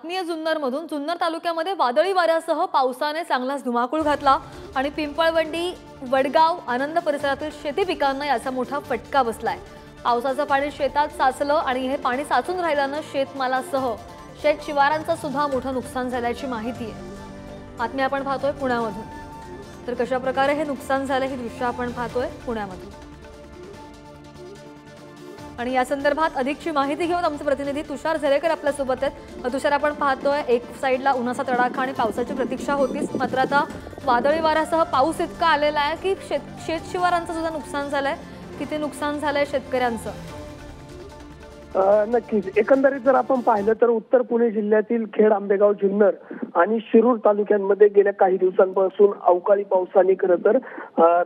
जुन्नरमधून जुन्नर तालुक्यामध्ये वादळी वाऱ्यासह पावसाने चांगलाच धुमाकूळ घातला आणि पिंपळवंडी, वडगाव, आनंद परिसरातील शेती पिकांना याचा मोठा फटका बसलाय। पावसाचं पाणी शेतात साचलं आणि हे पाणी साचून राहिल्यानं शेतमालासह शेत शिवारांचं सुद्धा मोठं नुकसान झाल्याची माहिती आहे। बातमी आपण पाहतोय पुण्यामधून। तर कशा प्रकारे हे नुकसान झाले ही दृश्य आपण पाहतोय पुण्यामधून। आणि या संदर्भात अधिकची माहिती घेऊन आमचे प्रतिनिधी तुषार झरेकर आपल्या सोबत आहेत। तुषार, आपण पाहतोय एक साइडला उन्हाचा तडाखा आणि पावसाची प्रतीक्षा होतीच, मात्र आता वादळी वाऱ्यासह पाऊस इतका आलेला आहे की शेत शिवारांचं सुद्धा नुकसान झालंय। किती नुकसान झालंय शेतकऱ्यांचं? नक्कीच एकंदरीत जर आपण पाहिलं तर उत्तर पुणे जिल्ह्यातील खेड, आंबेगाव, जुन्नर आणि शिरूर तालुक्यांमध्ये गेल्या काही दिवसांपासून अवकाळी पावसाने खरं तर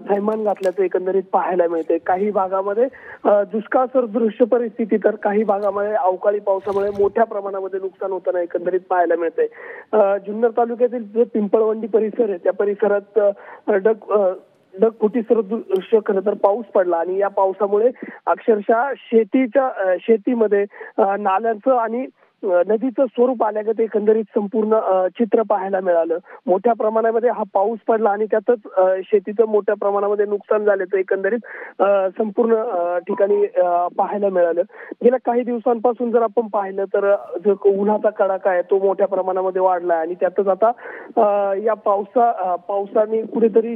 थैमान घातल्याचं एकंदरीत पाहायला मिळते। काही भागामध्ये दुष्काळ सदृश परिस्थिती, तर काही भागामध्ये अवकाळी पावसामुळे मोठ्या प्रमाणामध्ये नुकसान होताना एकंदरीत पाहायला मिळते। जुन्नर तालुक्यातील जे पिंपळवंडी परिसर आहे त्या परिसरात ढगफुटी सदृश्य खरं तर पाऊस पडला आणि या पावसामुळे अक्षरशः शेतीमध्ये नाल्यांचं आणि नदीचं स्वरूप आल्यागत एकंदरीत संपूर्ण चित्र पाहायला मिळालं। मोठ्या प्रमाणामध्ये हा पाऊस पडला आणि त्यातच शेतीचं मोठ्या प्रमाणामध्ये नुकसान झाल्याचं एकंदरीत संपूर्ण ठिकाणी पाहायला मिळालं। गेल्या काही दिवसांपासून जर आपण पाहिलं तर जो उन्हाचा कडाका आहे तो मोठ्या प्रमाणामध्ये वाढला आणि त्यातच आता या पावसाने कुठेतरी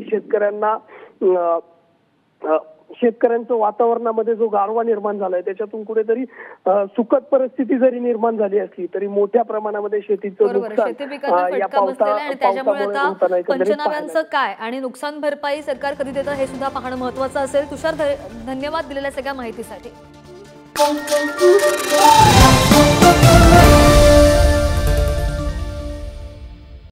शेतकऱ्यांचं वातावरणामध्ये जो गारवा निर्माण झालाय त्याच्यातून कुठेतरी सुखद परिस्थिती जरी निर्माण झाली असली तरी मोठ्या प्रमाणामध्ये शेतीचं नुकसान या पावसामुळे आता पंचनाम्यांचं काय आणि नुकसान भरपाई सरकार कधी देतं हे सुद्धा पाहणं महत्त्वाचं असेल। तुषार, धन्यवाद दिलेल्या सगळ्या माहितीसाठी।